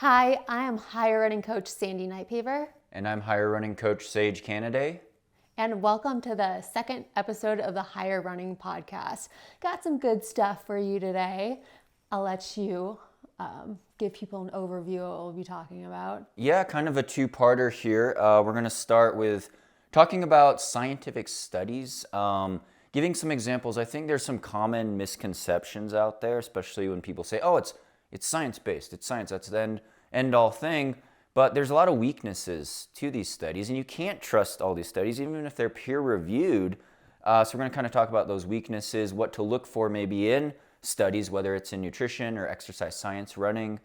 Hi, I am higher running coach Sandi Nypaver, And I'm higher running coach Sage Canaday. and welcome to the second episode of the Higher Running Podcast. Got some good stuff for you today. I'll let you give people an overview of what we'll be talking about. Yeah, kind of a two-parter here. We're going to start with talking about scientific studies, giving some examples. I think there's some common misconceptions out there, especially when people say, oh, it's science-based, it's science, that's the end-all thing. But there's a lot of weaknesses to these studies, and you can't trust all these studies, even if they're peer-reviewed. So we're going to kind of talk about those weaknesses, what to look for maybe in studies, whether it's in nutrition or exercise science, running,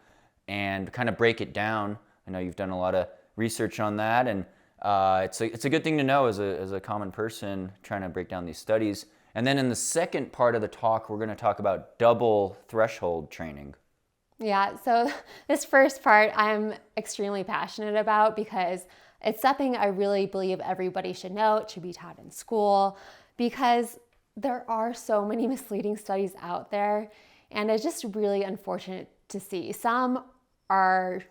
and kind of break it down. I know you've done a lot of research on that, and it's a good thing to know as a common person trying to break down these studies. And then in the second part of the talk, we're going to talk about double threshold training. Yeah, so this first part I'm extremely passionate about because it's something I really believe everybody should know. It should be taught in school because there are so many misleading studies out there, and it's just really unfortunate to see. Some are,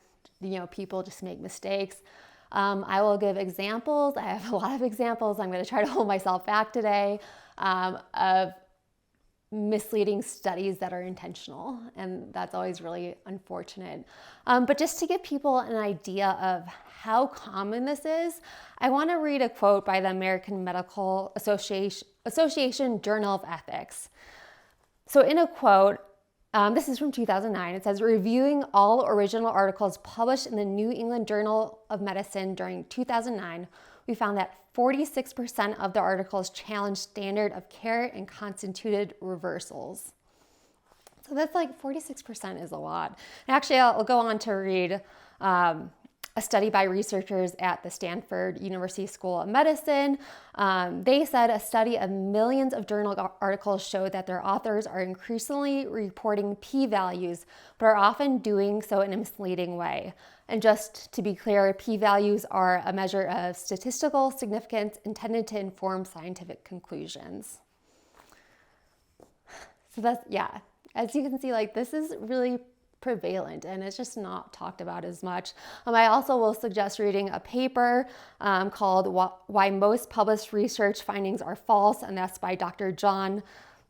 people just make mistakes. I will give examples. I have a lot of examples. I'm going to try to hold myself back today of misleading studies that are intentional, and that's always really unfortunate. But just to give people an idea of how common this is, I want to read a quote by the American Medical Association Journal of Ethics. So in a quote, this is from 2009, it says, reviewing all original articles published in the New England Journal of Medicine during 2009, we found that 46% of the articles challenged standard of care and constituted reversals. So that's like 46% is a lot. And actually, I'll go on to read a study by researchers at the Stanford University School of Medicine. They said a study of millions of journal articles showed that their authors are increasingly reporting p-values, but are often doing so in a misleading way. And just to be clear, p-values are a measure of statistical significance intended to inform scientific conclusions. So that's, yeah, as you can see, this is really prevalent and it's just not talked about as much. I also will suggest reading a paper called Why Most Published Research Findings Are False, and that's by Dr. John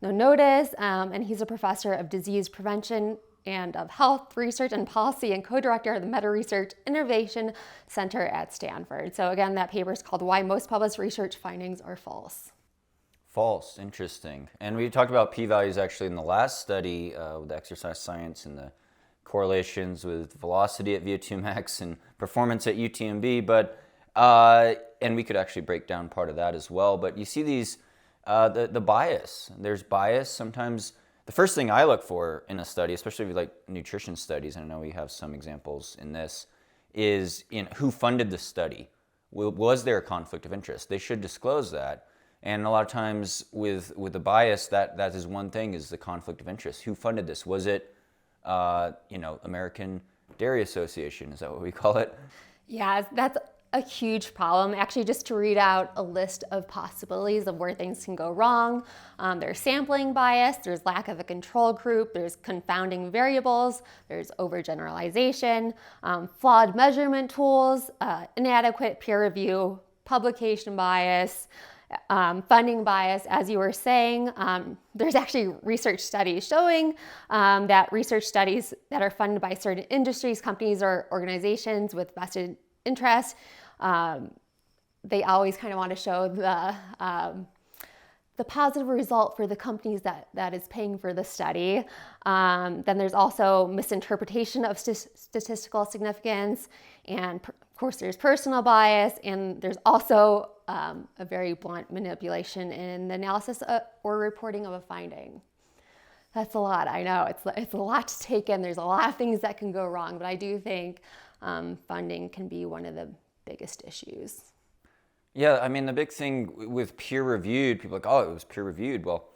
Nonotis, and he's a professor of disease prevention and of health research and policy and co-director of the Meta Research Innovation Center at Stanford. So again, that paper is called Why Most Published Research Findings Are False. False, interesting. And we talked about p-values actually in the last study with exercise science and the correlations with velocity at VO2 max and performance at UTMB, but and we could actually break down part of that as well. But you see these the bias. There's bias. Sometimes the first thing I look for in a study, especially if you like nutrition studies, and I know we have some examples in this, is in who funded the study. Was there a conflict of interest? They should disclose that. And a lot of times with the bias, that is one thing, is the conflict of interest. Who funded this? Was it American Dairy Association, is that what we call it? Yeah, that's a huge problem. Actually, just to read out a list of possibilities of where things can go wrong. There's sampling bias, there's lack of a control group, there's confounding variables, there's overgeneralization, flawed measurement tools, inadequate peer review, publication bias, funding bias, as you were saying. There's actually research studies showing that research studies that are funded by certain industries, companies, or organizations with vested interest, they always kind of want to show the positive result for the companies that is paying for the study. Then there's also misinterpretation of statistical significance, and of course there's personal bias, and there's also a very blunt manipulation in the analysis or reporting of a finding. That's a lot, I know. It's a lot to take in. There's a lot of things that can go wrong, but I do think funding can be one of the biggest issues. Yeah, I mean, the big thing with peer-reviewed, people are like, oh, it was peer-reviewed. Well,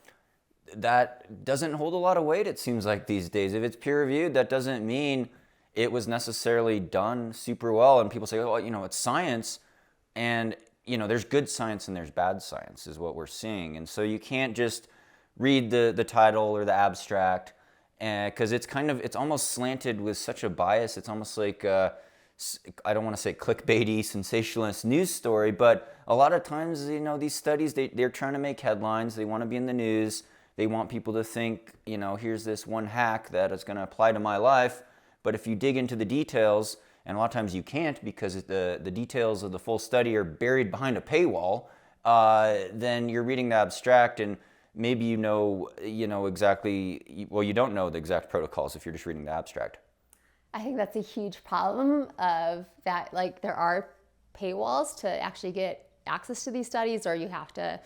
that doesn't hold a lot of weight, it seems like these days. If it's peer-reviewed, that doesn't mean it was necessarily done super well. And people say, oh, it's science, and there's good science and there's bad science is what we're seeing. And so you can't just read the title or the abstract because it's almost slanted with such a bias. It's almost like I don't want to say clickbaity, sensationalist news story, but a lot of times, these studies, they're trying to make headlines. They want to be in the news. They want people to think, here's this one hack that is going to apply to my life. But if you dig into the details, and a lot of times you can't because the details of the full study are buried behind a paywall, then you're reading the abstract and maybe you don't know the exact protocols if you're just reading the abstract. I think that's a huge problem of that, like there are paywalls to actually get access to these studies, or you have to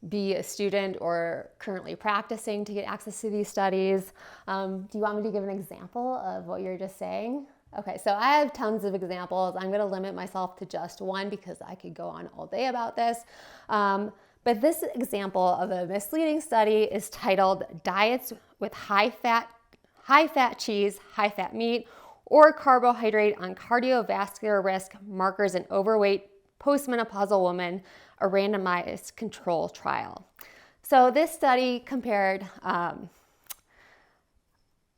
be a student or currently practicing to get access to these studies. Do you want me to give an example of what you're just saying? Okay, so I have tons of examples. I'm going to limit myself to just one because I could go on all day about this. But this example of a misleading study is titled Diets with High Fat Cheese, High Fat Meat, or Carbohydrate on Cardiovascular Risk Markers in Overweight Postmenopausal Women, a randomized control trial. So this study compared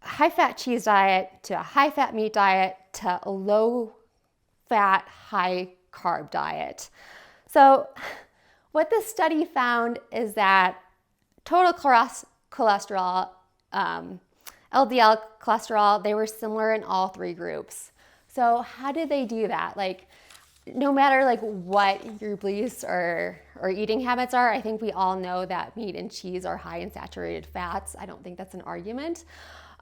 high-fat cheese diet to a high-fat meat diet to a low-fat, high-carb diet. So what this study found is that total cholesterol, LDL cholesterol, they were similar in all three groups. So how did they do that? No matter what your beliefs or eating habits are, I think we all know that meat and cheese are high in saturated fats. I don't think that's an argument.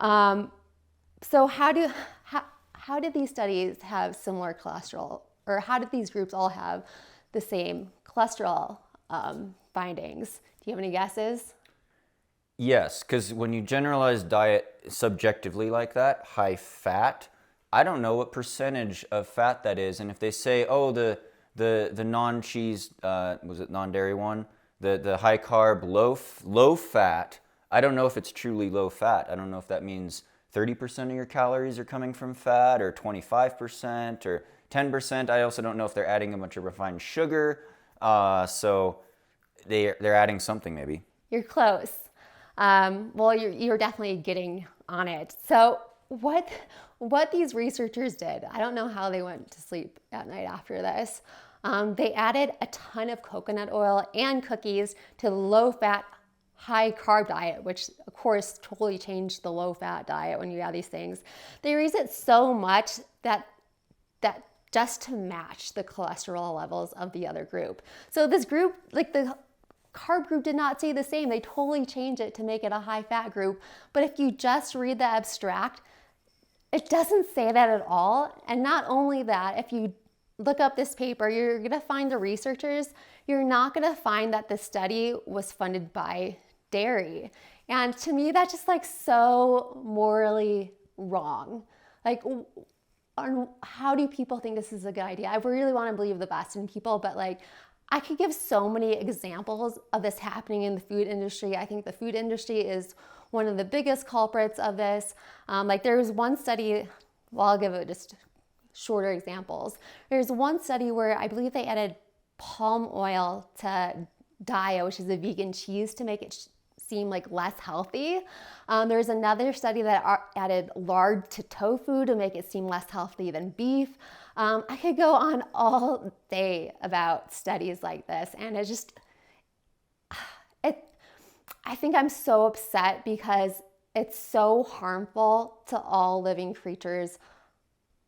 So how did these studies have similar cholesterol, or how did these groups all have the same cholesterol findings? Do you have any guesses? Yes, because when you generalize diet subjectively like that, high fat, I don't know what percentage of fat that is. And if they say, oh, the non-cheese, was it non-dairy one? The high carb, low fat, I don't know if it's truly low fat. I don't know if that means 30% of your calories are coming from fat, or 25%, or 10%. I also don't know if they're adding a bunch of refined sugar. So they're adding something maybe. You're close. Well, you're definitely getting on it. So what these researchers did, I don't know how they went to sleep at night after this. They added a ton of coconut oil and cookies to the low-fat, high-carb diet, which of course totally changed the low-fat diet when you add these things. They raised it so much that just to match the cholesterol levels of the other group. So this group, the carb group, did not say the same. They totally changed it to make it a high-fat group. But if you just read the abstract, it doesn't say that at all. And not only that, if you look up this paper, you're going to find the researchers. You're not going to find that the study was funded by dairy. And to me, that's just so morally wrong. How do people think this is a good idea? I really want to believe the best in people, but I could give so many examples of this happening in the food industry. I think the food industry is one of the biggest culprits of this. There was one study, well, I'll give it just shorter examples. There's one study where I believe they added palm oil to Daya, which is a vegan cheese, to make it seem less healthy. There's another study that added lard to tofu to make it seem less healthy than beef. I could go on all day about studies like this, and I think I'm so upset because it's so harmful to all living creatures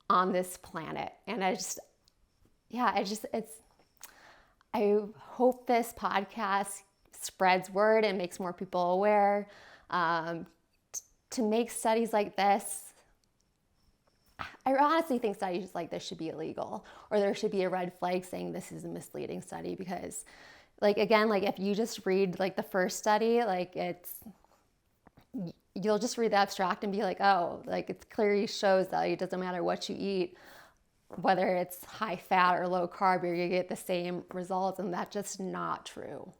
on this planet. And I hope this podcast spreads word and makes more people aware. To make studies like this, I honestly think studies like this should be illegal, or there should be a red flag saying this is a misleading study, because if you just read the first study, you'll just read the abstract and be it clearly shows that it doesn't matter what you eat, whether it's high fat or low carb, you're gonna get the same results, and that's just not true.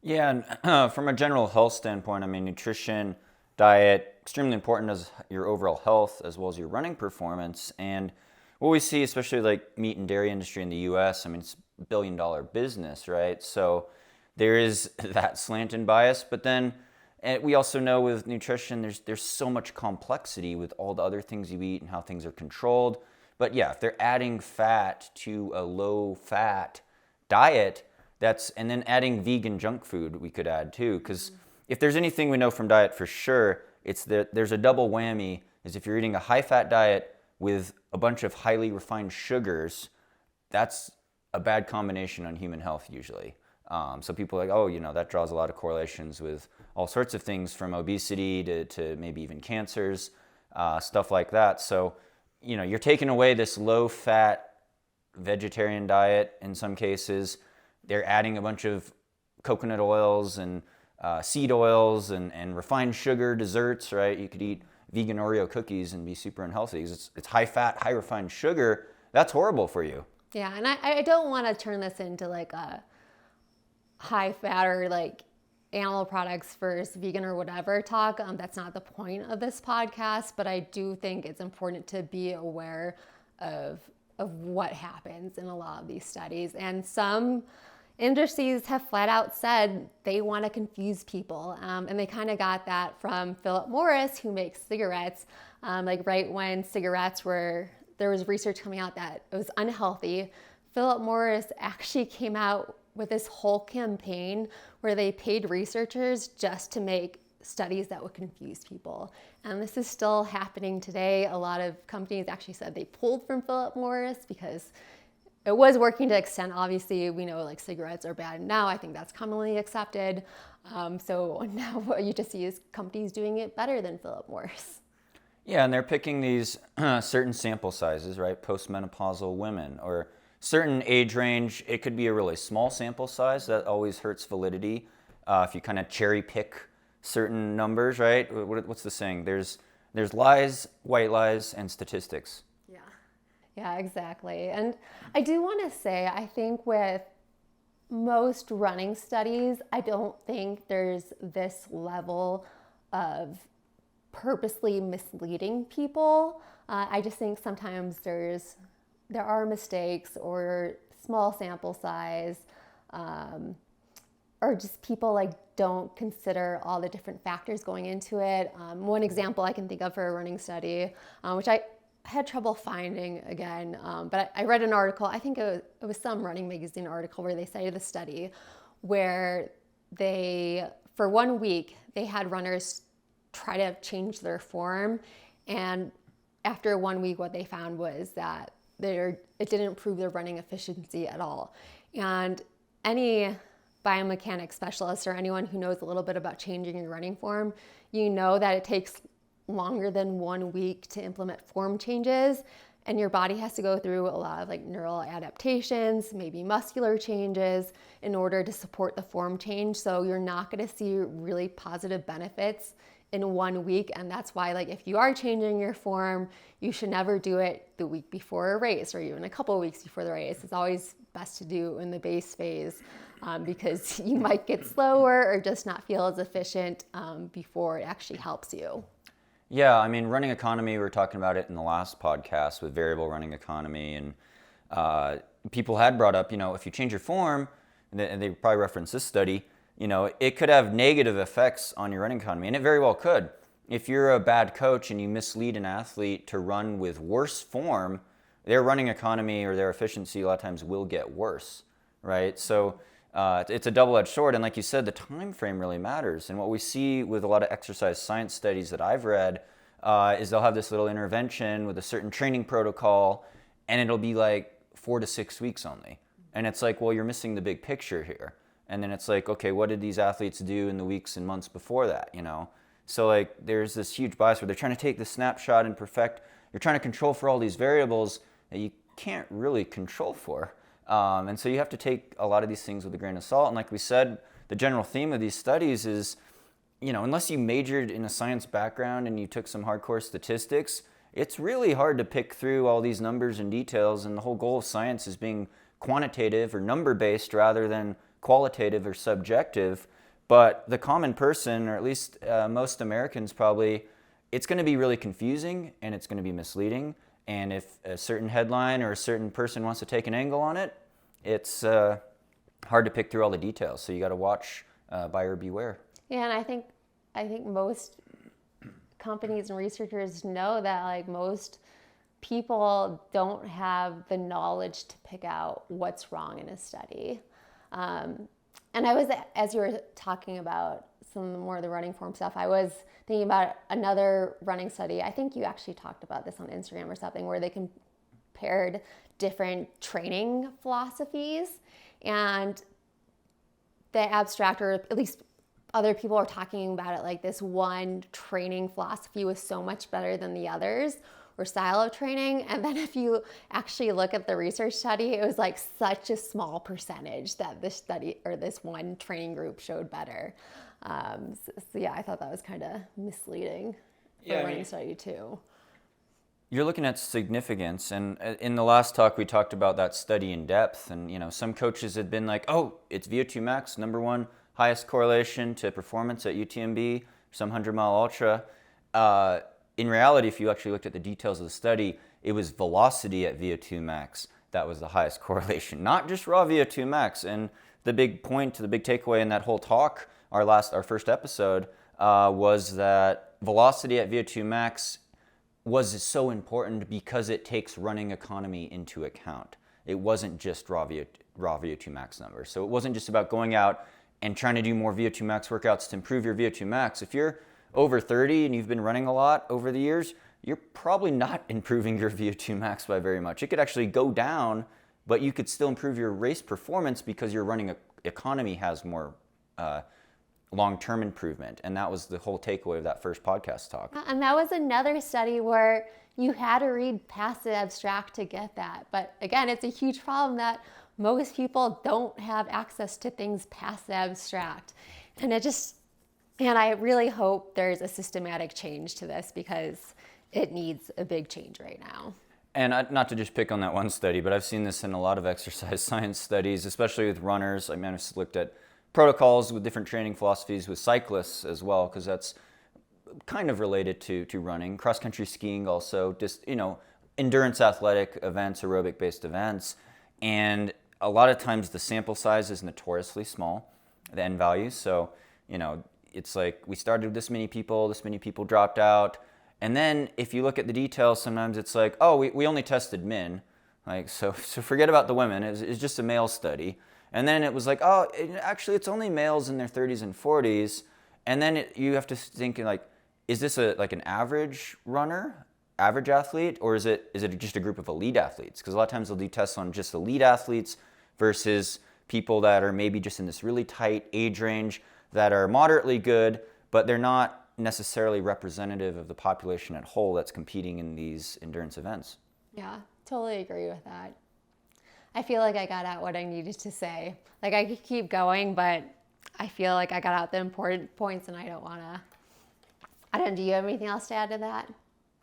Yeah, and from a general health standpoint, nutrition, diet, extremely important as your overall health as well as your running performance. And what we see, especially meat and dairy industry in the US, it's a $1 billion business, right? So there is that slant and bias, but then And we also know with nutrition, there's so much complexity with all the other things you eat and how things are controlled. But yeah, if they're adding fat to a low-fat diet, and then adding vegan junk food we could add too, because if there's anything we know from diet for sure, it's that there's a double whammy, is if you're eating a high-fat diet with a bunch of highly refined sugars, that's a bad combination on human health usually. So people are like, oh, that draws a lot of correlations with all sorts of things from obesity to maybe even cancers, stuff like that. So, you're taking away this low-fat vegetarian diet in some cases. They're adding a bunch of coconut oils and seed oils and refined sugar desserts, right? You could eat vegan Oreo cookies and be super unhealthy because it's high-fat, high-refined sugar. That's horrible for you. Yeah, and I don't want to turn this into like a high-fat or like animal products versus vegan or whatever talk. That's not the point of this podcast, but I do think it's important to be aware of what happens in a lot of these studies. And some industries have flat out said they want to confuse people. And they kind of got that from Philip Morris, who makes cigarettes. Like right when there was research coming out that it was unhealthy, Philip Morris actually came out with this whole campaign where they paid researchers just to make studies that would confuse people. And this is still happening today. A lot of companies actually said they pulled from Philip Morris because it was working to extent. Obviously, we know like cigarettes are bad now. I think that's commonly accepted. So now what you just see is companies doing it better than Philip Morris. Yeah, and they're picking these certain sample sizes, right? Postmenopausal women or certain age range. It could be a really small sample size. That always hurts validity. If you kind of cherry pick certain numbers, right? What's the saying? There's lies, white lies, and statistics. Yeah, exactly. And I do want to say, I think with most running studies, I don't think there's this level of purposely misleading people. I just think sometimes there are mistakes or small sample size, or just people like don't consider all the different factors going into it. One example I can think of for a running study, which I had trouble finding again, but I read an article, I think it was some running magazine article where they cited a study where for 1 week, they had runners try to change their form, and after 1 week, what they found was that it didn't improve their running efficiency at all. And any biomechanics specialist or anyone who knows a little bit about changing your running form, that it takes longer than 1 week to implement form changes, and your body has to go through a lot of like neural adaptations, maybe muscular changes in order to support the form change. So you're not going to see really positive benefits in 1 week. And that's why, like, if you are changing your form, you should never do it the week before a race or even a couple of weeks before the race. It's always best to do in the base phase, because you might get slower or just not feel as efficient before it actually helps you. Yeah, I mean, running economy, we were talking about it in the last podcast with variable running economy, and people had brought up, if you change your form, and they probably referenced this study, it could have negative effects on your running economy, and it very well could. If you're a bad coach and you mislead an athlete to run with worse form, their running economy or their efficiency a lot of times will get worse, right? So it's a double-edged sword, and like you said, the time frame really matters. And what we see with a lot of exercise science studies that I've read is they'll have this little intervention with a certain training protocol, and it'll be like 4 to 6 weeks only. And it's like, well, you're missing the big picture here. And then it's like, okay, what did these athletes do in the weeks and months before that, So like there's this huge bias where they're trying to take the snapshot and perfect. You're trying to control for all these variables that you can't really control for. And so you have to take a lot of these things with a grain of salt. And like we said, the general theme of these studies is, unless you majored in a science background and you took some hardcore statistics, it's really hard to pick through all these numbers and details. And the whole goal of science is being quantitative or number-based rather than qualitative or subjective. But the common person, or at least most Americans probably, it's going to be really confusing and it's going to be misleading. And if a certain headline or a certain person wants to take an angle on it, it's hard to pick through all the details. So you got to watch, buyer beware. Yeah, and I think I think most companies and researchers know that like most people don't have the knowledge to pick out what's wrong in a study. And I was, as you were talking about some more of the running form stuff, I was thinking about another running study. I think you actually talked about this on Instagram or something, where they compared different training philosophies, and the abstract, or at least other people are talking about it like this one training philosophy was so much better than the others, or style of training. And then if you actually look at the research study, it was like such a small percentage that this study or this one training group showed better. So yeah, I thought that was kind of misleading for a running study too. You're looking at significance, and in the last talk we talked about that study in depth, and some coaches had been like, oh, it's VO2 max, number one highest correlation to performance at UTMB, some 100-mile ultra. In reality, if you actually looked at the details of the study, it was velocity at VO2 max that was the highest correlation, not just raw VO2 max. And the big point, the big takeaway in that whole talk, our first episode, was that velocity at VO2 max was so important because it takes running economy into account. It wasn't just raw VO2 max numbers. So it wasn't just about going out and trying to do more VO2 max workouts to improve your VO2 max. If you're over 30 and you've been running a lot over the years, you're probably not improving your VO2 max by very much. It could actually go down, but you could still improve your race performance because your running economy has more long-term improvement. And that was the whole takeaway of that first podcast talk. And that was another study where you had to read past the abstract to get that. But again, it's a huge problem that most people don't have access to things past the abstract. And I really hope there's a systematic change to this, because it needs a big change right now. And not to just pick on that one study, but I've seen this in a lot of exercise science studies, especially with runners. I mean, I've looked at protocols with different training philosophies with cyclists as well, because that's kind of related to running. Cross-country skiing also, just, endurance athletic events, aerobic-based events. And a lot of times the sample size is notoriously small, the N values. So, it's like we started with this many people dropped out. And then if you look at the details, sometimes it's like, oh, we only tested men. Like, so forget about the women. It's just a male study. And then it was like, oh, actually it's only males in their 30s and 40s. And then you have to think like, is this an average runner, average athlete, or is it just a group of elite athletes? Because a lot of times they'll do tests on just elite athletes versus people that are maybe just in this really tight age range that are moderately good, but they're not necessarily representative of the population at whole that's competing in these endurance events. Yeah, totally agree with that. I feel like I got out what I needed to say. Like, I could keep going, but I feel like I got out the important points, and I don't want to. Do you have anything else to add to that?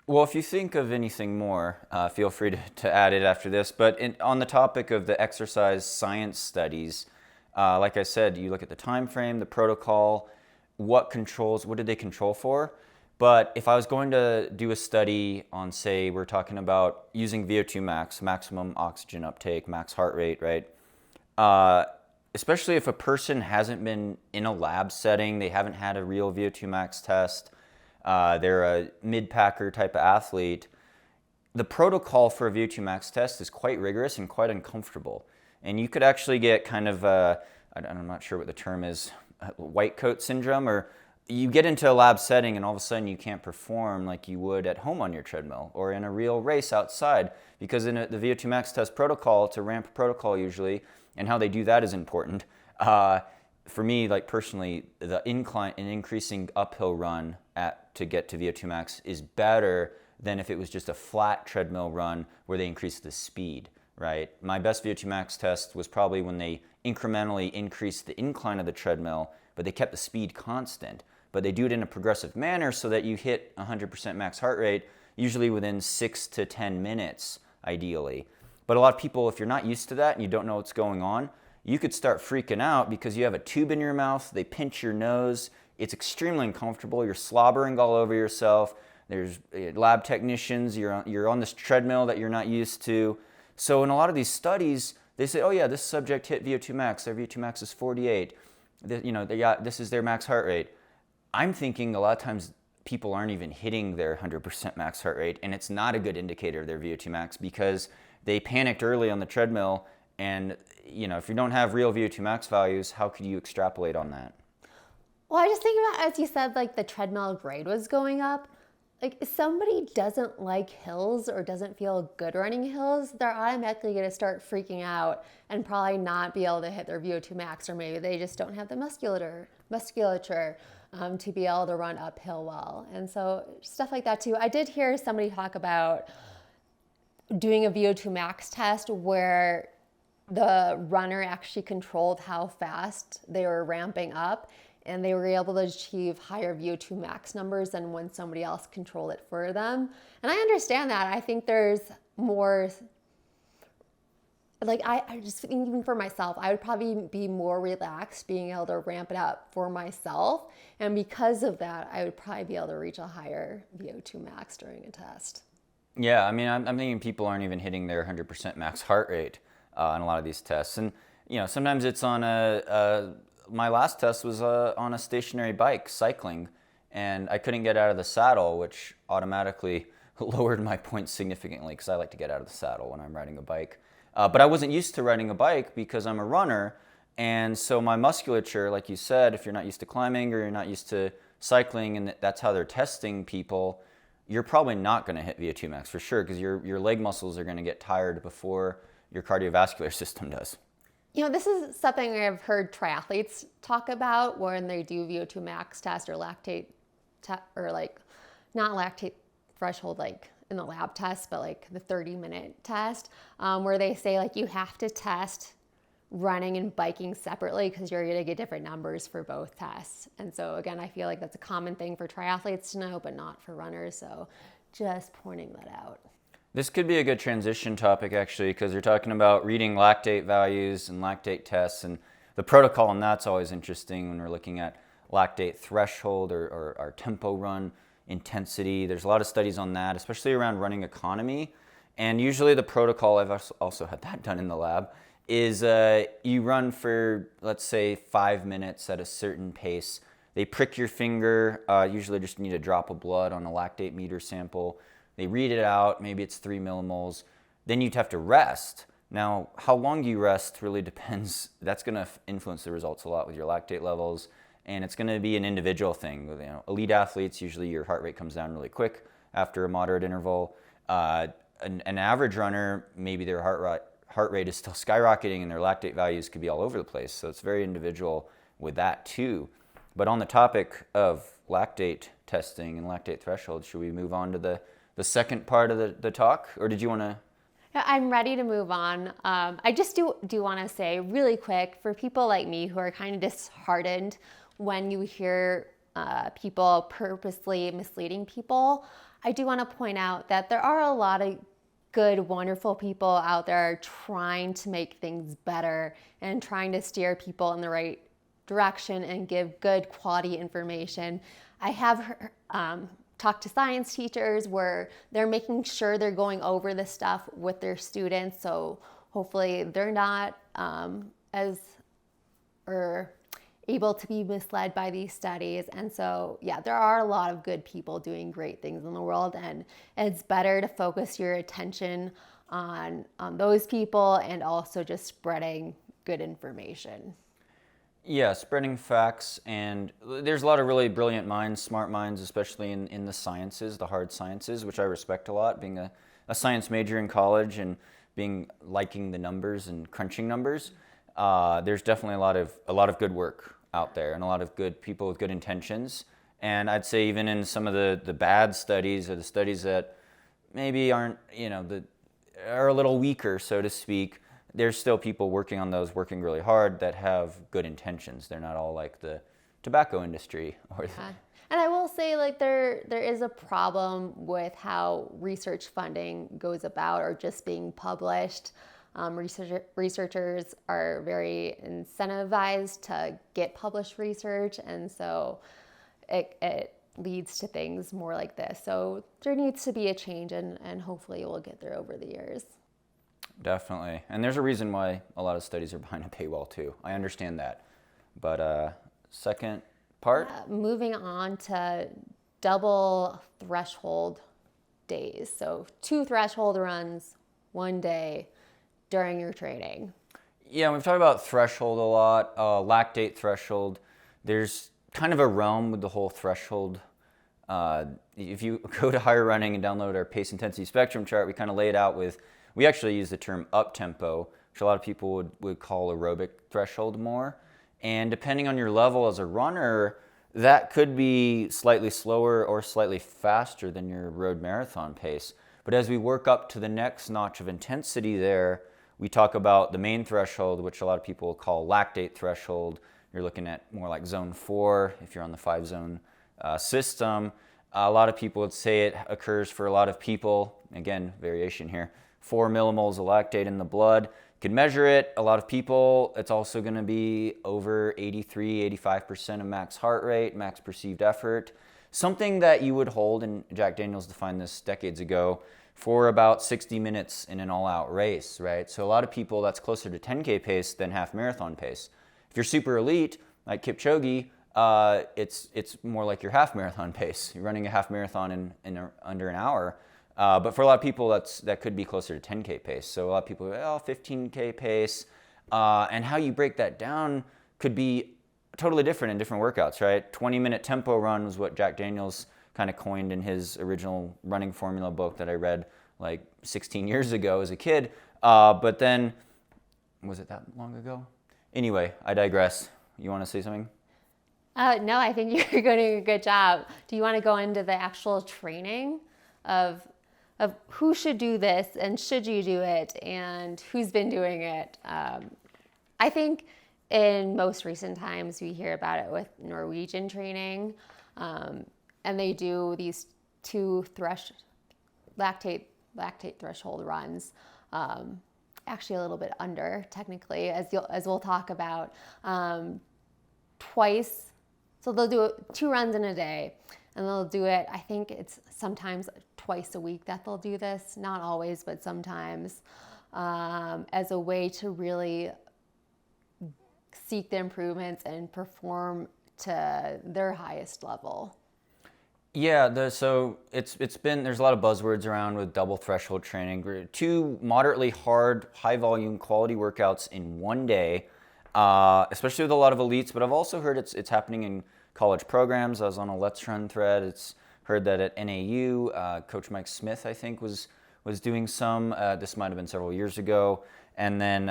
Well, if you think of anything more, feel free to add it after this. But on the topic of the exercise science studies, like I said, you look at the time frame, the protocol, what did they control for? But if I was going to do a study on, say, we're talking about using VO2 max, maximum oxygen uptake, max heart rate, right? Especially if a person hasn't been in a lab setting, they haven't had a real VO2 max test, they're a mid-packer type of athlete, the protocol for a VO2 max test is quite rigorous and quite uncomfortable. And you could actually get kind of, I'm not sure what the term is, white coat syndrome, or you get into a lab setting and all of a sudden you can't perform like you would at home on your treadmill or in a real race outside, because in the VO2 max test protocol, it's a ramp protocol usually, and how they do that is important. For me, like personally, the incline and increasing uphill run to get to VO2 max is better than if it was just a flat treadmill run where they increase the speed, right? My best VO2 max test was probably when they incrementally increased the incline of the treadmill, but they kept the speed constant. But they do it in a progressive manner so that you hit 100% max heart rate, usually within 6 to 10 minutes, ideally. But a lot of people, if you're not used to that and you don't know what's going on, you could start freaking out because you have a tube in your mouth, they pinch your nose, it's extremely uncomfortable, you're slobbering all over yourself, there's lab technicians, you're on this treadmill that you're not used to. So in a lot of these studies, they say, oh yeah, this subject hit VO2 max, their VO2 max is 48, this is their max heart rate. I'm thinking a lot of times people aren't even hitting their 100% max heart rate, and it's not a good indicator of their VO2 max because they panicked early on the treadmill. And if you don't have real VO2 max values, how could you extrapolate on that? Well, I just think about, as you said, like the treadmill grade was going up. Like if somebody doesn't like hills or doesn't feel good running hills, they're automatically going to start freaking out and probably not be able to hit their VO2 max, or maybe they just don't have the musculature to be able to run uphill well. And so stuff like that too. I did hear somebody talk about doing a VO2 max test where the runner actually controlled how fast they were ramping up, and they were able to achieve higher VO2 max numbers than when somebody else controlled it for them. And I understand that. I think there's more, like I just think even for myself, I would probably be more relaxed being able to ramp it up for myself. And because of that, I would probably be able to reach a higher VO2 max during a test. Yeah, I mean, I'm thinking people aren't even hitting their 100% max heart rate on a lot of these tests. And, sometimes it's on my last test was on a stationary bike, cycling, and I couldn't get out of the saddle, which automatically lowered my points significantly because I like to get out of the saddle when I'm riding a bike. But I wasn't used to riding a bike because I'm a runner, and so my musculature, like you said, if you're not used to climbing or you're not used to cycling, and that's how they're testing people, you're probably not going to hit VO2 max for sure because your leg muscles are going to get tired before your cardiovascular system does. This is something I've heard triathletes talk about when they do VO2 max test or lactate, or like not lactate threshold like in the lab test, but like the 30-minute test, where they say like you have to test running and biking separately because you're going to get different numbers for both tests. And so again, I feel like that's a common thing for triathletes to know, but not for runners. So just pointing that out. This could be a good transition topic actually, because you're talking about reading lactate values and lactate tests, and the protocol on that's always interesting when we're looking at lactate threshold or our tempo run intensity. There's a lot of studies on that, especially around running economy. And usually the protocol, I've also had that done in the lab, is you run for, let's say, 5 minutes at a certain pace. They prick your finger, usually just need a drop of blood on a lactate meter sample. They read it out, maybe it's 3 millimoles. Then you'd have to rest. Now, how long you rest really depends. That's going to influence the results a lot with your lactate levels, and it's going to be an individual thing. Elite athletes, usually your heart rate comes down really quick after a moderate interval. An average runner, maybe their heart rate is still skyrocketing and their lactate values could be all over the place. So it's very individual with that too. But on the topic of lactate testing and lactate threshold, should we move on to the second part of the talk, or did you want to? Yeah, I'm ready to move on. I just do want to say really quick, for people like me who are kind of disheartened when you hear people purposely misleading people, I do want to point out that there are a lot of good, wonderful people out there trying to make things better and trying to steer people in the right direction and give good quality information. I have talked to science teachers where they're making sure they're going over this stuff with their students, so hopefully they're not able to be misled by these studies. And so yeah, there are a lot of good people doing great things in the world, and it's better to focus your attention on those people and also just spreading good information. Yeah, spreading facts, and there's a lot of really brilliant minds, smart minds, especially in the sciences, the hard sciences, which I respect a lot, being a science major in college and liking the numbers and crunching numbers. There's definitely a lot of good work out there and a lot of good people with good intentions. And I'd say even in some of the bad studies, or the studies that maybe aren't, are a little weaker, so to speak, there's still people working on those, working really hard, that have good intentions. They're not all like the tobacco industry. And I will say, like, there is a problem with how research funding goes about or just being published. Researchers are very incentivized to get published research, and so it leads to things more like this. So there needs to be a change, and hopefully we'll get there over the years. Definitely. And there's a reason why a lot of studies are behind a paywall too. I understand that. But second part. Moving on to double threshold days. So 2 threshold runs, 1 day during your training. Yeah, we've talked about threshold a lot, lactate threshold. There's kind of a realm with the whole threshold. If you go to Higher Running and download our pace intensity spectrum chart, we kind of lay it out with, we actually use the term up tempo, which a lot of people would call aerobic threshold more. And depending on your level as a runner, that could be slightly slower or slightly faster than your road marathon pace. But as we work up to the next notch of intensity there, we talk about the main threshold, which a lot of people call lactate threshold. You're looking at more like zone 4 if you're on the 5-zone system. A lot of people would say it occurs for a lot of people. Again, variation here. 4 millimoles of lactate in the blood. You can measure it. A lot of people, it's also going to be over 83, 85% of max heart rate, max perceived effort. Something that you would hold, and Jack Daniels defined this decades ago, for about 60 minutes in an all-out race, right? So a lot of people, that's closer to 10K pace than half marathon pace. If you're super elite, like Kipchoge, it's more like your half marathon pace. You're running a half marathon in under an hour. But for a lot of people, that could be closer to 10K pace. So a lot of people go, 15K pace. And how you break that down could be totally different in different workouts, right? 20-minute tempo run was what Jack Daniels kind of coined in his original running formula book that I read like 16 years ago as a kid. But then, was it that long ago? Anyway, I digress. You want to say something? No, I think you're doing a good job. Do you want to go into the actual training of who should do this and should you do it and who's been doing it? I think in most recent times we hear about it with Norwegian training, and they do these 2 lactate threshold runs. Actually a little bit under technically, as we'll talk about, twice. So they'll do 2 runs in a day, and they'll do it, I think it's sometimes twice a week that they'll do this, not always, but sometimes, as a way to really seek the improvements and perform to their highest level. Yeah, so it's been, there's a lot of buzzwords around with double threshold training. 2 moderately hard, high volume, quality workouts in 1 day, especially with a lot of elites. But I've also heard it's happening in college programs. I was on a Let's Run thread. It's heard that at NAU, Coach Mike Smith, I think, was doing some. This might have been several years ago. And then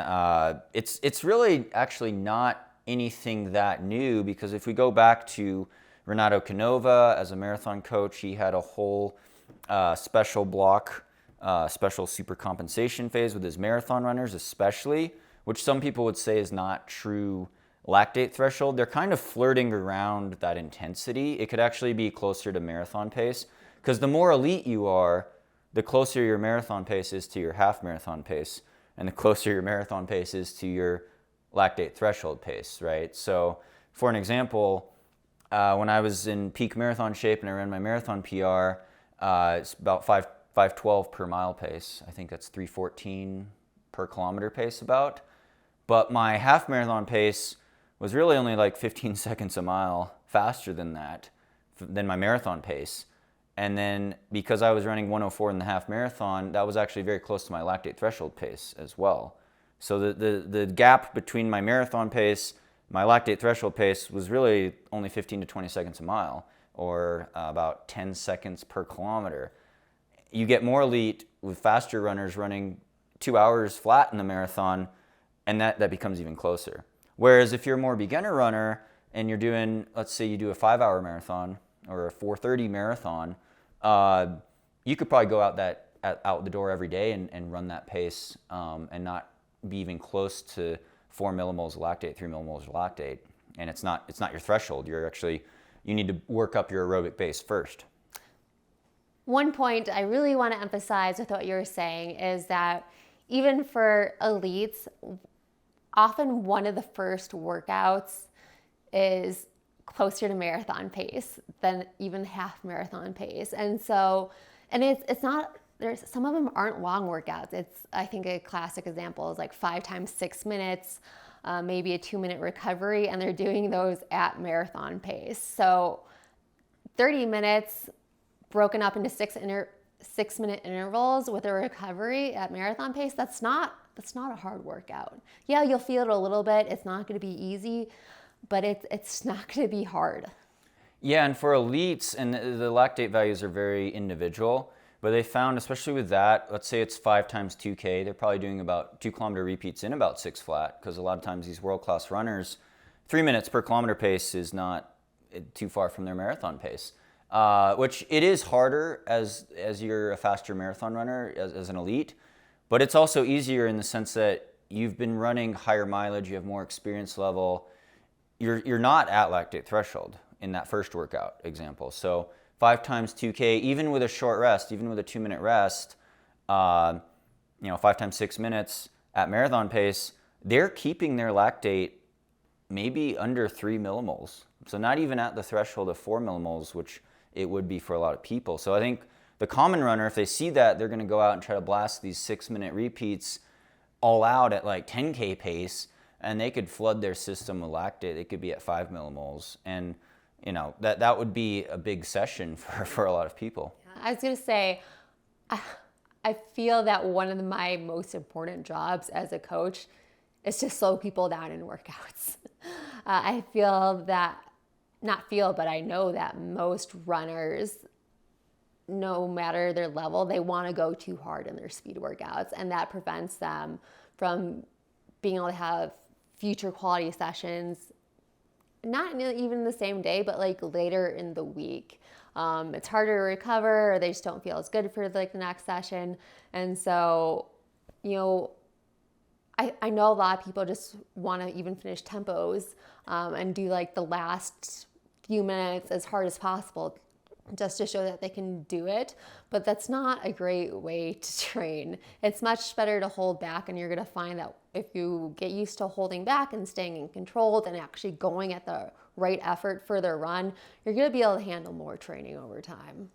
it's really actually not anything that new, because if we go back to Renato Canova as a marathon coach, he had a whole special block, special super compensation phase with his marathon runners especially, which some people would say is not true lactate threshold. They're kind of flirting around that intensity. It could actually be closer to marathon pace, because the more elite you are, the closer your marathon pace is to your half marathon pace, and the closer your marathon pace is to your lactate threshold pace, right? So for an example, when I was in peak marathon shape and I ran my marathon PR, it's about 5:12 per mile pace. I think that's 3:14 per kilometer pace about. But my half marathon pace was really only like 15 seconds a mile faster than that, than my marathon pace. And then because I was running 1:04 in the half marathon, that was actually very close to my lactate threshold pace as well. So the gap between my marathon pace, my lactate threshold pace, was really only 15 to 20 seconds a mile, or about 10 seconds per kilometer. You get more elite with faster runners running 2 hours flat in the marathon, and that becomes even closer. Whereas if you're a more beginner runner and you're doing, let's say you do a 5-hour marathon or a 4:30 marathon, you could probably go out the door every day and run that pace, and not be even close to 4 millimoles of lactate, 3 millimoles of lactate, and it's not your threshold. You need to work up your aerobic base first. One point I really want to emphasize with what you're saying is that even for elites, often one of the first workouts is closer to marathon pace than even half marathon pace. And so, and it's not there's some of them aren't long workouts. I think a classic example is like 5 times 6 minutes, maybe a 2-minute recovery, and they're doing those at marathon pace. So 30 minutes broken up into 6-minute intervals with a recovery at marathon pace, that's not a hard workout. Yeah, you'll feel it a little bit. It's not going to be easy, but it's not going to be hard. Yeah, and for elites, and the lactate values are very individual, but they found, especially with that, let's say it's 5 times 2K, they're probably doing about 2-kilometer repeats in about 6 flat, because a lot of times these world-class runners, 3 minutes per kilometer pace is not too far from their marathon pace. Which it is harder as you're a faster marathon runner, as an elite, but it's also easier in the sense that you've been running higher mileage, you have more experience level, you're not at lactate threshold in that first workout example. So 5 times 2K, even with a short rest, even with a 2-minute rest, 5 times 6 minutes at marathon pace, they're keeping their lactate maybe under 3 millimoles. So not even at the threshold of 4 millimoles, which it would be for a lot of people. So I think the common runner, if they see that, they're going to go out and try to blast these 6-minute repeats all out at like 10K pace, and they could flood their system with lactate. They could be at 5 millimoles. And that would be a big session for a lot of people. I was going to say, I feel that one of my most important jobs as a coach is to slow people down in workouts. I know that most runners, no matter their level, they want to go too hard in their speed workouts, and that prevents them from being able to have future quality sessions, not even the same day, but like later in the week. It's harder to recover, or they just don't feel as good for like the next session. And so, I know a lot of people just want to even finish tempos and do like the last few minutes as hard as possible just to show that they can do it. But that's not a great way to train. It's much better to hold back, and you're going to find that if you get used to holding back and staying in control and actually going at the right effort for their run, you're going to be able to handle more training over time.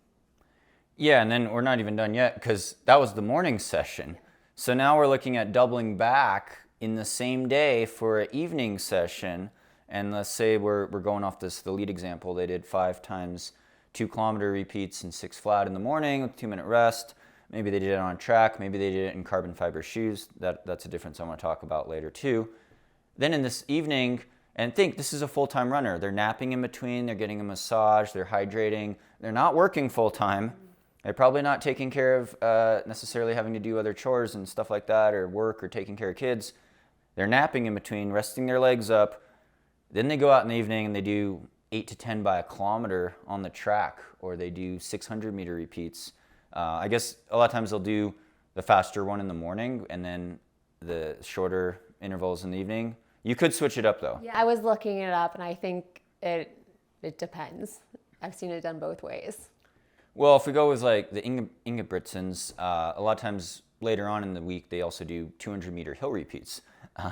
Yeah, and then we're not even done yet, because that was the morning session. So now we're looking at doubling back in the same day for an evening session. And let's say we're going off the lead example. They did 5 times 2-kilometer repeats and 6 flat in the morning with 2-minute rest. Maybe they did it on track. Maybe they did it in carbon fiber shoes. That's a difference I want to talk about later too. Then in this evening, and think this is a full-time runner. They're napping in between. They're getting a massage. They're hydrating. They're not working full-time. They're probably not taking care of necessarily having to do other chores and stuff like that, or work, or taking care of kids. They're napping in between, resting their legs up. Then they go out in the evening and they do 8 to 10 by a kilometer on the track, or they do 600-meter repeats. I guess a lot of times they'll do the faster one in the morning and then the shorter intervals in the evening. You could switch it up though. Yeah, I was looking it up, and I think it depends. I've seen it done both ways. Well, if we go with like the Ingebrigtsens, a lot of times later on in the week they also do 200-meter hill repeats.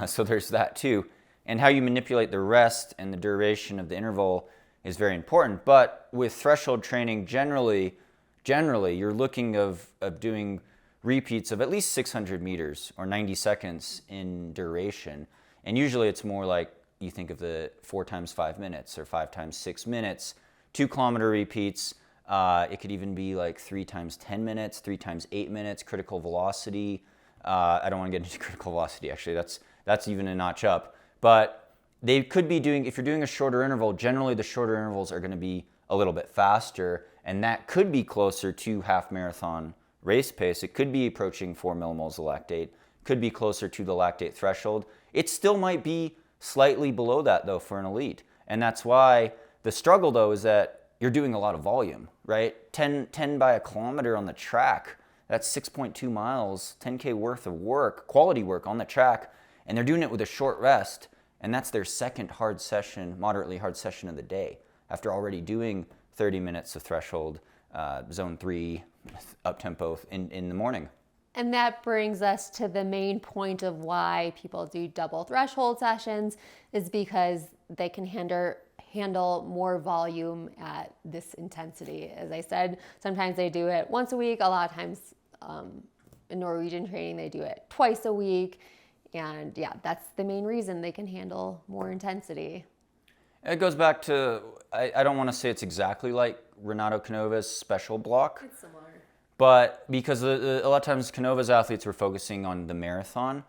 So there's that too. And how you manipulate the rest and the duration of the interval is very important. But with threshold training, generally you're looking of doing repeats of at least 600 meters or 90 seconds in duration. And usually it's more like you think of the 4 times 5 minutes or 5 times 6 minutes, 2-kilometer repeats. It could even be like 3 times 10 minutes, 3 times 8 minutes, critical velocity. I don't want to get into critical velocity, actually. That's even a notch up. But they could be doing, if you're doing a shorter interval, generally the shorter intervals are going to be a little bit faster, and that could be closer to half marathon race pace. It could be approaching 4 millimoles of lactate, could be closer to the lactate threshold. It still might be slightly below that though for an elite. And that's why the struggle though is that you're doing a lot of volume, right? 10 by a kilometer on the track, that's 6.2 miles, 10K worth of work, quality work on the track, and they're doing it with a short rest, and that's their second hard session, moderately hard session of the day, after already doing 30 minutes of threshold, zone 3, up-tempo in the morning. And that brings us to the main point of why people do double threshold sessions, is because they can handle more volume at this intensity. As I said, sometimes they do it once a week, a lot of times in Norwegian training, they do it twice a week. And yeah, that's the main reason they can handle more intensity. It goes back to, I don't want to say it's exactly like Renato Canova's special block. It's similar. But because a lot of times Canova's athletes were focusing on the marathon,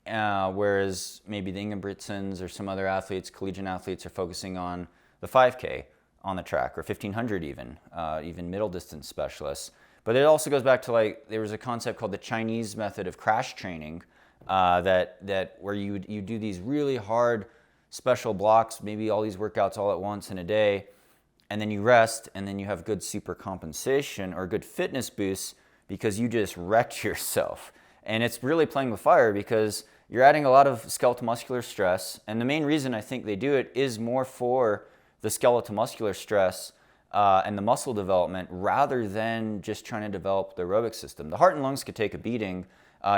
whereas maybe the Ingebrigtsens or some other athletes, collegiate athletes, are focusing on the 5K on the track, or 1500 even middle distance specialists. But it also goes back to, like, there was a concept called the Chinese method of crash training, that where you do these really hard special blocks, maybe all these workouts all at once in a day, and then you rest, and then you have good super compensation or good fitness boosts because you just wrecked yourself. And it's really playing with fire because you're adding a lot of skeletal muscular stress. And the main reason I think they do it is more for the skeletal muscular stress and the muscle development rather than just trying to develop the aerobic system. The heart and lungs could take a beating.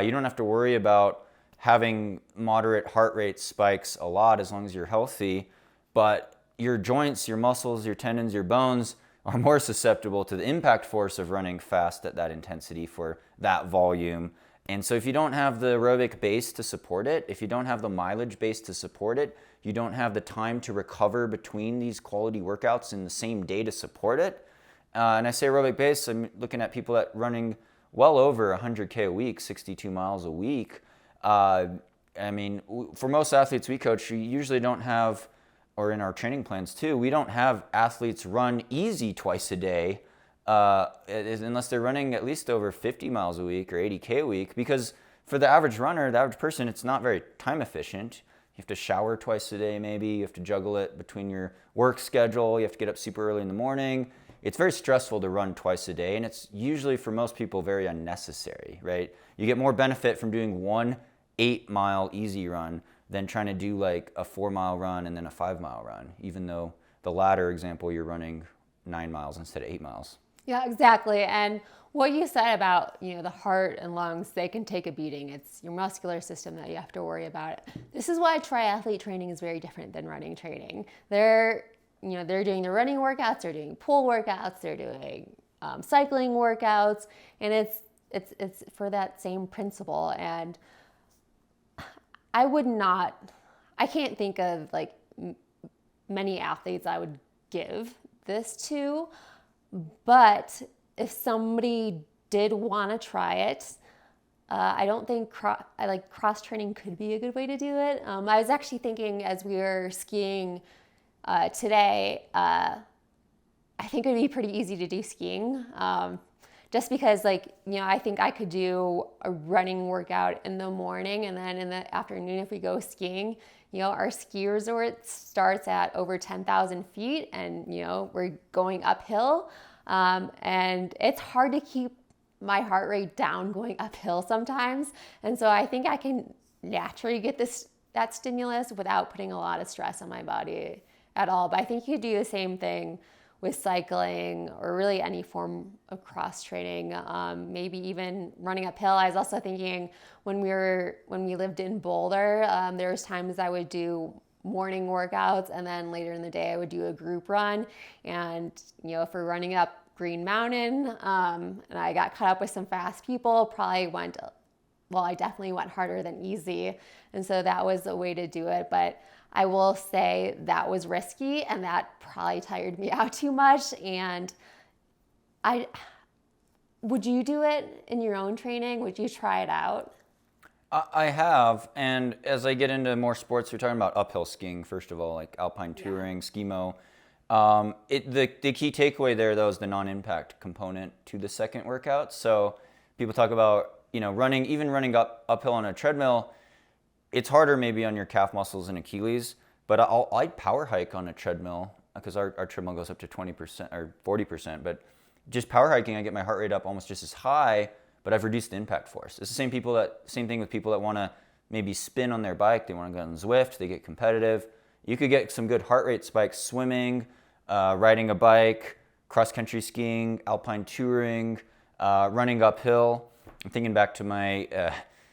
You don't have to worry about having moderate heart rate spikes a lot as long as you're healthy, but your joints, your muscles, your tendons, your bones are more susceptible to the impact force of running fast at that intensity for that volume. And so if you don't have the aerobic base to support it, if you don't have the mileage base to support it, you don't have the time to recover between these quality workouts in the same day to support it. And I say aerobic base, I'm looking at people that running well over 100K a week, 62 miles a week. I mean, for most athletes we coach, you usually don't have, or in our training plans too, we don't have athletes run easy twice a day unless they're running at least over 50 miles a week or 80K a week, because for the average runner, the average person, it's not very time efficient. You have to shower twice a day maybe, you have to juggle it between your work schedule, you have to get up super early in the morning. It's very stressful to run twice a day, and it's usually for most people very unnecessary, right? You get more benefit from doing one 8-mile easy run than trying to do like a 4-mile run and then a 5-mile run, even though the latter example you're running 9 miles instead of 8 miles. Yeah, exactly. And what you said about, the heart and lungs, they can take a beating. It's your muscular system that you have to worry about. This is why triathlete training is very different than running training. They're doing the running workouts, they're doing pull workouts, they're doing cycling workouts, and it's for that same principle. And I can't think of like many athletes I would give this to, but if somebody did want to try it, I don't think cross training could be a good way to do it. I was actually thinking as we were skiing today, I think it would be pretty easy to do skiing. Just because I think I could do a running workout in the morning, and then in the afternoon if we go skiing, our ski resort starts at over 10,000 feet and, we're going uphill. And it's hard to keep my heart rate down going uphill sometimes. And so I think I can naturally get that stimulus without putting a lot of stress on my body at all. But I think you could do the same thing with cycling or really any form of cross training, maybe even running uphill. I was also thinking when we lived in Boulder, there was times I would do morning workouts and then later in the day I would do a group run. And if we're running up Green Mountain and I got caught up with some fast people, I definitely went harder than easy. And so that was a way to do it. But I will say that was risky and that probably tired me out too much. And would you do it in your own training? Would you try it out? I have, and as I get into more sports, you're talking about uphill skiing, first of all, like alpine touring, skimo. The key takeaway there, though, is the non-impact component to the second workout. So people talk about, running uphill on a treadmill. It's harder maybe on your calf muscles and Achilles, but I'd power hike on a treadmill because our treadmill goes up to 20% or 40%. But just power hiking, I get my heart rate up almost just as high, but I've reduced the impact force. It's the same thing with people that want to maybe spin on their bike. They want to go on Zwift. They get competitive. You could get some good heart rate spikes swimming, riding a bike, cross-country skiing, alpine touring, running uphill. I'm thinking back to my,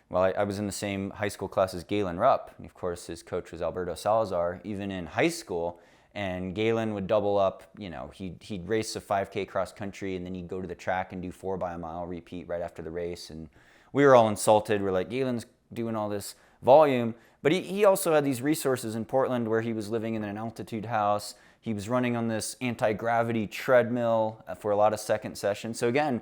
I was in the same high school class as Galen Rupp. And of course, his coach was Alberto Salazar, even in high school. And Galen would double up, he'd race a 5K cross country, and then he'd go to the track and do 4 by a mile repeat right after the race. And we were all insulted. We're like, Galen's doing all this volume. But he also had these resources in Portland where he was living in an altitude house. He was running on this anti-gravity treadmill for a lot of second sessions. So again,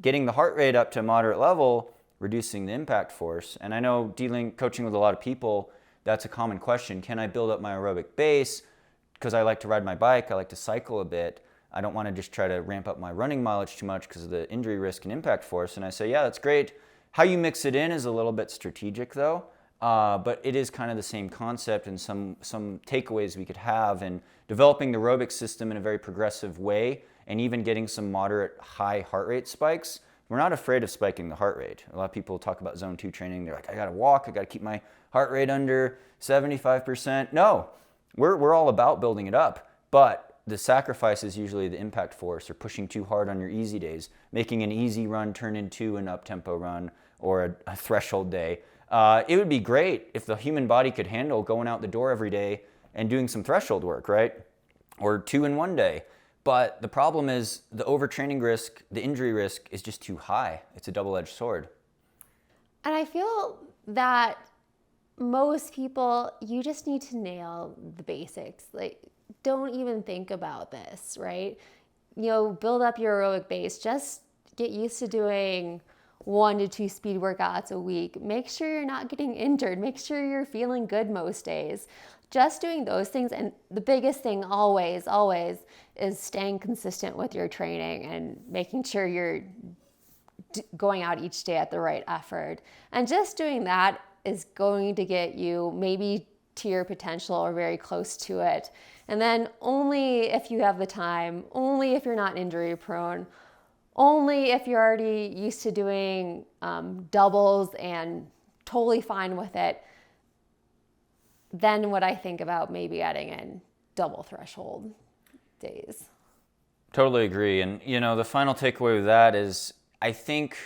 getting the heart rate up to a moderate level, reducing the impact force. And I know coaching with a lot of people, that's a common question. Can I build up my aerobic base? Because I like to ride my bike, I like to cycle a bit. I don't want to just try to ramp up my running mileage too much because of the injury risk and impact force. And I say, yeah, that's great. How you mix it in is a little bit strategic though. But it is kind of the same concept, and some takeaways we could have, and developing the aerobic system in a very progressive way, and even getting some moderate high heart rate spikes. We're not afraid of spiking the heart rate. A lot of people talk about zone 2 training. They're like, I got to walk. I got to keep my heart rate under 75%. No, we're all about building it up. But the sacrifice is usually the impact force, or pushing too hard on your easy days, making an easy run turn into an up-tempo run or a threshold day. It would be great if the human body could handle going out the door every day and doing some threshold work, right? Or 2 in one day. But the problem is the overtraining risk, the injury risk is just too high. It's a double-edged sword. And I feel that most people, you just need to nail the basics. Like, don't even think about this, right? Build up your aerobic base. Just get used to doing 1 to 2 speed workouts a week. Make sure you're not getting injured. Make sure you're feeling good most days. Just doing those things. And the biggest thing always is staying consistent with your training and making sure you're going out each day at the right effort. And just doing that is going to get you maybe to your potential or very close to it. And then only if you have the time, only if you're not injury prone, only if you're already used to doing doubles and totally fine with it, then would I think about maybe adding in double threshold days. Totally agree. And, the final takeaway with that is, I think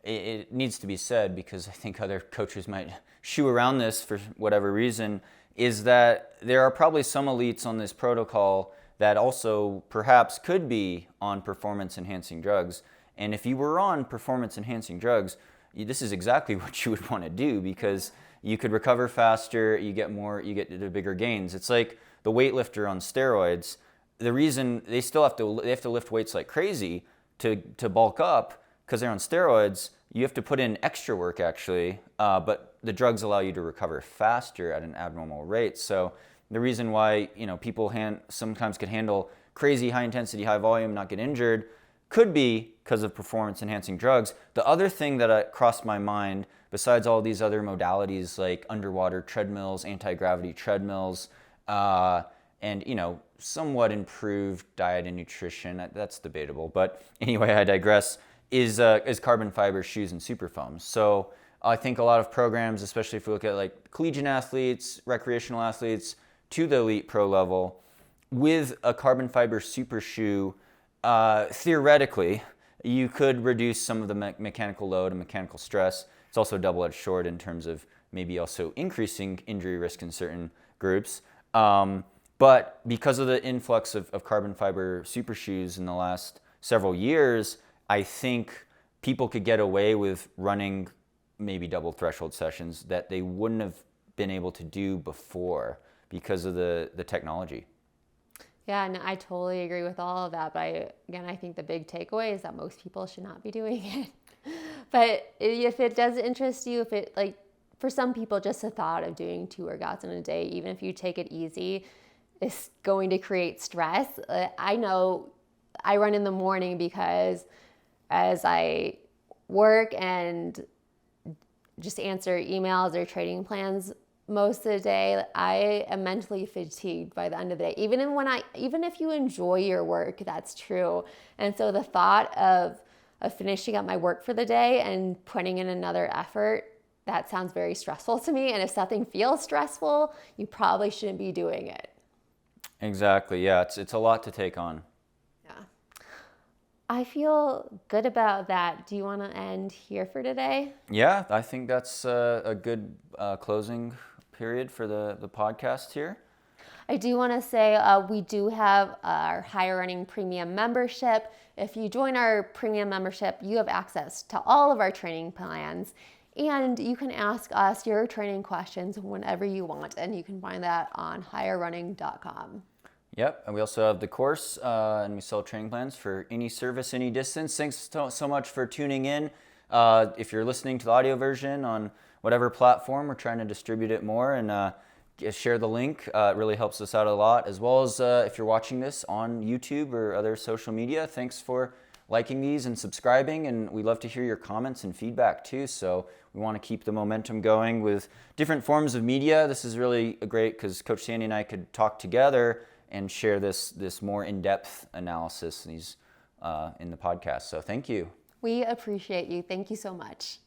it needs to be said, because I think other coaches might shoo around this for whatever reason, is that there are probably some elites on this protocol that also perhaps could be on performance-enhancing drugs. And if you were on performance-enhancing drugs, this is exactly what you would want to do, because you could recover faster, you get the bigger gains. It's like the weightlifter on steroids. The reason they have to lift weights like crazy to bulk up, because they're on steroids. You have to put in extra work actually, but the drugs allow you to recover faster at an abnormal rate. So the reason why people sometimes could handle crazy high intensity, high volume, not get injured, could be because of performance enhancing drugs. The other thing that crossed my mind, besides all these other modalities like underwater treadmills, anti-gravity treadmills, and somewhat improved diet and nutrition, that's debatable. But anyway, I digress. Is carbon fiber shoes and super foams. So I think a lot of programs, especially if we look at like collegiate athletes, recreational athletes, to the elite pro level, with a carbon fiber super shoe, theoretically, you could reduce some of the mechanical load and mechanical stress. It's also a double-edged sword in terms of maybe also increasing injury risk in certain groups. But because of the influx of carbon fiber super shoes in the last several years, I think people could get away with running maybe double threshold sessions that they wouldn't have been able to do before because of the technology. Yeah, and I totally agree with all of that. But I think the big takeaway is that most people should not be doing it. But if it does interest you, for some people, just the thought of doing 2 workouts in a day, even if you take it easy, is going to create stress. I know I run in the morning because as I work and just answer emails or trading plans most of the day, I am mentally fatigued by the end of the day. Even if you enjoy your work, that's true. And so the thought of finishing up my work for the day and putting in another effort, that sounds very stressful to me. And if something feels stressful, you probably shouldn't be doing it. Exactly. Yeah, it's a lot to take on. I feel good about that. Do you want to end here for today? Yeah, I think that's a good closing period for the podcast here. I do want to say we do have our Higher Running Premium membership. If you join our premium membership, you have access to all of our training plans, and you can ask us your training questions whenever you want, and you can find that on higherrunning.com. Yep, and we also have the course, and we sell training plans for any service, any distance. Thanks so much for tuning in. If you're listening to the audio version on whatever platform, we're trying to distribute it more, and share the link. It really helps us out a lot, as well as if you're watching this on YouTube or other social media. Thanks for liking these and subscribing, and we love to hear your comments and feedback too. So we want to keep the momentum going with different forms of media. This is really great because Coach Sandi and I could talk together and share this more in-depth analysis in the podcast. So thank you. We appreciate you. Thank you so much.